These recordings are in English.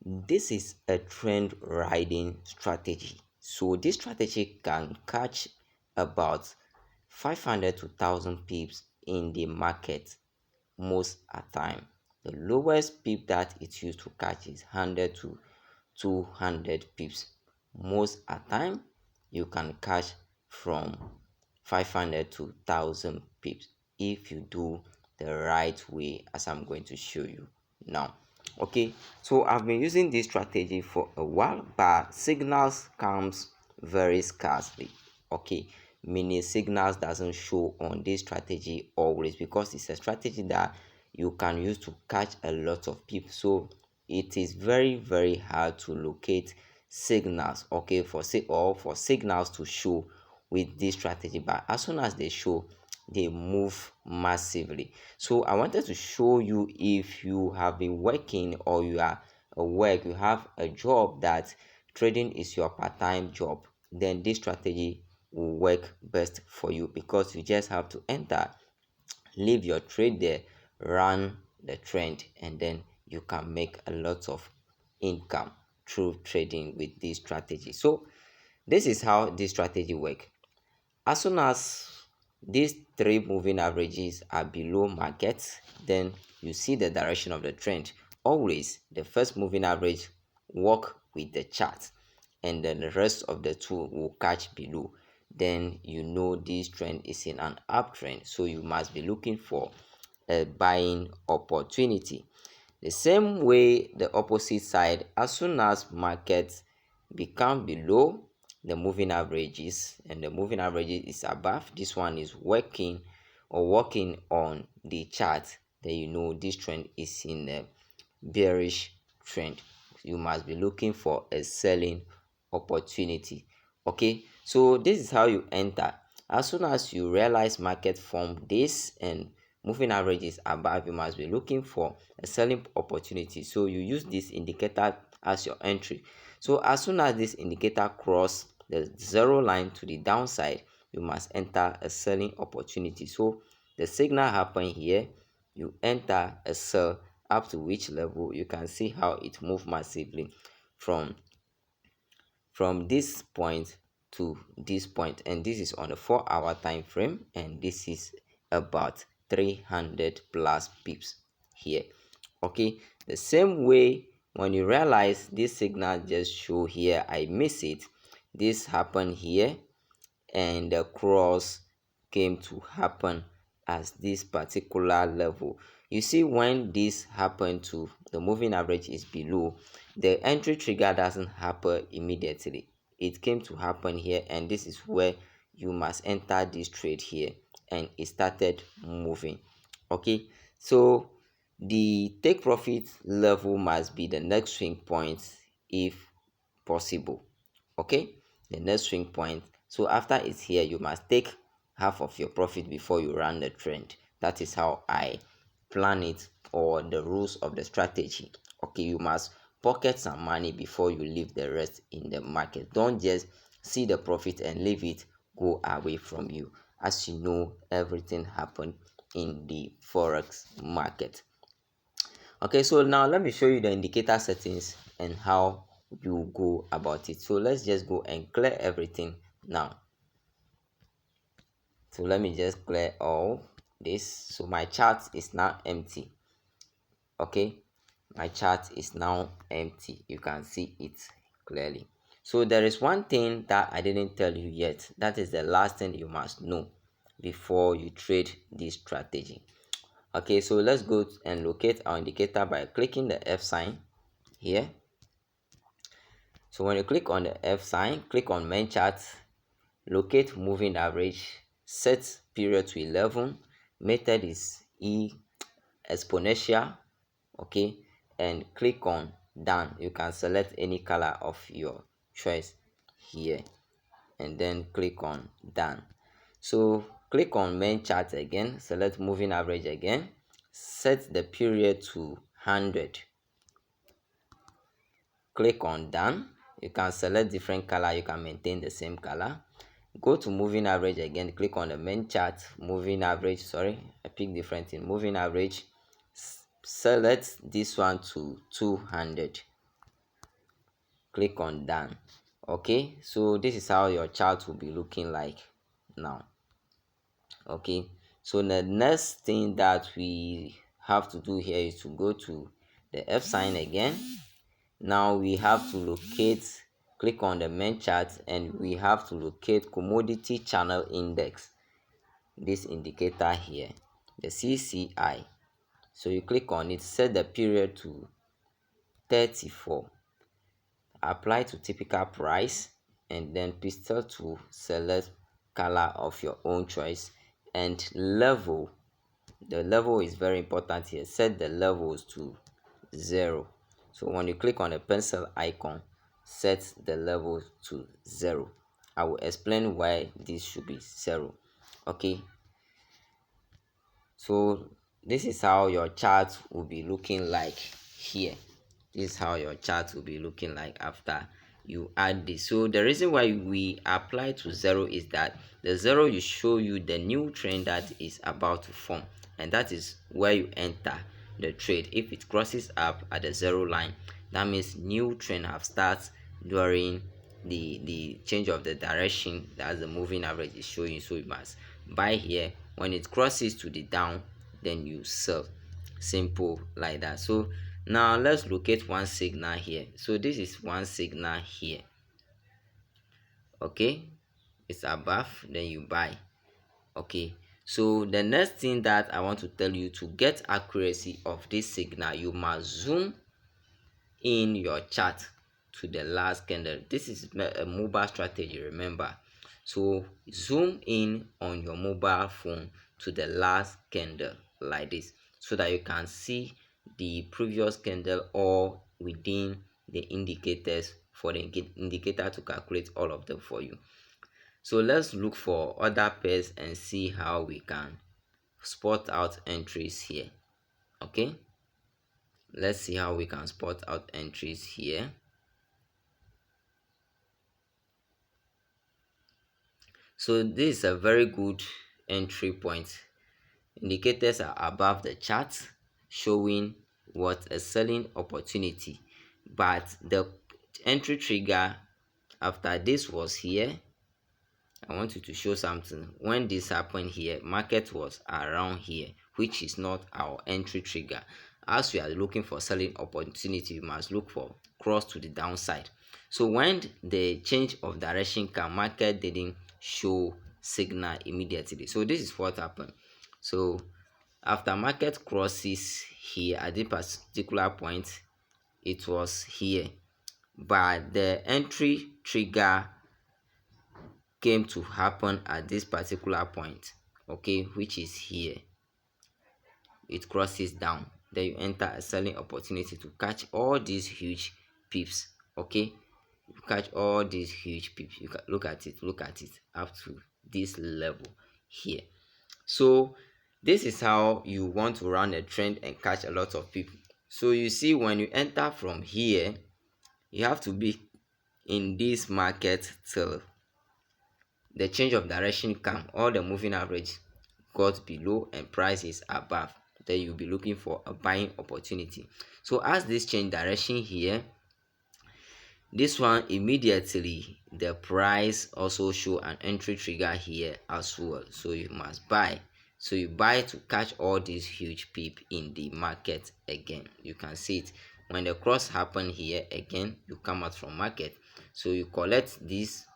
This is a trend riding strategy. So this strategy can catch about 500 to 1000 pips in the market most at time. The lowest pip that it used to catch is 100 to 200 pips. Most at time you can catch from 500 to 1000 pips if you do the right way, as I'm going to show you now. Okay, so I've been using this strategy for a while, but signals comes very scarcely. Okay, meaning signals doesn't show on this strategy always, because it's a strategy that you can use to catch a lot of people. So it is very hard to locate signals, okay, for signals to show with this strategy. But as soon as they show, they move massively. So I wanted to show you, if you have been working, or you are you have a job that trading is your part-time job, then this strategy will work best for you, because you just have to enter, leave your trade there, run the trend, and then you can make a lot of income through trading with this strategy. So this is how this strategy works. As soon as these three moving averages are below market, then you see the direction of the trend. Always the first moving average walk with the chart, and then the rest of the two will catch below. Then you know this trend is in an uptrend, so you must be looking for a buying opportunity. The same way, the opposite side, as soon as markets become below the moving averages and the moving averages is above, this one is working or working on the chart, then you know this trend is in a bearish trend. You must be looking for a selling opportunity. Okay, so this is how you enter. As soon as you realize market form this and moving averages above, you must be looking for a selling opportunity. So you use this indicator as your entry. So as soon as this indicator cross the zero line to the downside, you must enter a selling opportunity. So the signal happen here, you enter a sell, up to which level you can see how it moved massively from this point to this point, and this is on a 4-hour time frame, and this is about 300 plus pips here. Okay, the same way, when you realize this signal just show here, I miss it, this happened here, and the cross came to happen as this particular level. You see, when this happened to the moving average is below, the entry trigger doesn't happen immediately. It came to happen here, and this is where you must enter this trade here, and it started moving. Okay, so the take profit level must be the next swing point if possible. Okay, the next swing point. So after it's here, you must take half of your profit before you run the trend. That is how I plan it, or the rules of the strategy. Okay, you must pocket some money before you leave the rest in the market. Don't just see the profit and leave it go away from you. As you know, everything happened in the forex market. Okay, so now let me show you the indicator settings and how you go about it. So let's just go and clear everything now. So let me just clear all this. So my chart is now empty. Okay, my chart is now empty. You can see it clearly. So there is one thing that I didn't tell you yet. That is the last thing you must know before you trade this strategy. Okay, so let's go and locate our indicator by clicking the F sign here. So when you click on the F sign, click on main chart, locate moving average, set period to 11, method is exponential. Okay, and click on done. You can select any color of your choice here, and then click on done. So click on main chart again, select moving average again, set the period to 100, click on done. You can select different color, you can maintain the same color. Go to moving average again, click on the main chart, moving average, sorry, I pick different thing, moving average, select this one to 200. click on done. Okay, so this is how your chart will be looking like now. Okay, so the next thing that we have to do here is to go to the F sign again. Now we have to locate, click on the main chart, and we have to locate commodity channel index, this indicator here, the CCI. So you click on it, set the period to 34, apply to typical price, and then pistol to select color of your own choice, and level. The level is very important here. Set the levels to 0. So when you click on the pencil icon, set the level to 0. I will explain why this should be 0. Okay, so this is how your chart will be looking like here. This is how your chart will be looking like after you add this. So the reason why we apply to 0 is that the 0 will show you the new trend that is about to form, and that is where you enter the trade. If it crosses up at the 0 line, that means new trend have started during the change of the direction that the moving average is showing. So you must buy here. When it crosses to the down, then you sell. Simple like that. So now let's locate one signal here. So this is one signal here. Okay, it's above, then you buy. Okay, so the next thing that I want to tell you, to get accuracy of this signal, you must zoom in your chart to the last candle. This is a mobile strategy, remember. So zoom in on your mobile phone to the last candle like this, so that you can see the previous candle or within the indicators for the indicator to calculate all of them for you. So let's look for other pairs and see how we can spot out entries here. Okay, let's see how we can spot out entries here. So this is a very good entry point. Indicators are above the chart, showing what a selling opportunity, but the entry trigger after this was here. I want you to show something. When this happened here, market was around here, which is not our entry trigger. As we are looking for selling opportunity, we must look for cross to the downside. So when the change of direction came, market didn't show signal immediately. So this is what happened. So after market crosses here at this particular point, it was here, but the entry trigger came to happen at this particular point, okay, which is here. It crosses down, then you enter a selling opportunity to catch all these huge pips. Okay, you catch all these huge pips. You can look at it up to this level here. So this is how you want to run a trend and catch a lot of people. So you see, when you enter from here, you have to be in this market till the change of direction come, all the moving average got below and price is above, then you'll be looking for a buying opportunity. So as this change direction here, this one immediately the price also show an entry trigger here as well, so you must buy. So you buy to catch all these huge peep in the market again. You can see it when the cross happen here again, you come out from market, so you collect this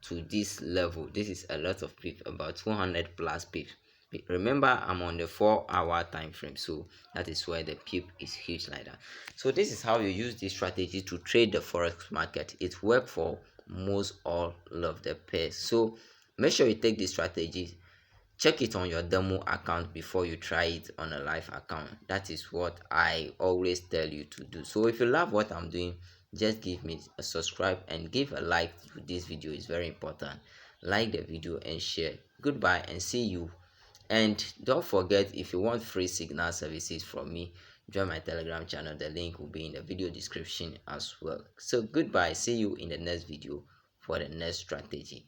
to this level. This is a lot of pips, about 200 plus pips. Remember, I'm on the 4-hour time frame, so that is why the pip is huge like that. So this is how you use this strategy to trade the forex market. It works for most all of the pairs. So make sure you take this strategy, check it on your demo account before you try it on a live account. That is what I always tell you to do. So if you love what I'm doing, just give me a subscribe and give a like to this video. Is very important. Like the video and share. Goodbye and see you. And don't forget, if you want free signal services from me, join my Telegram channel. The link will be in the video description as well. So goodbye, see you in the next video for the next strategy.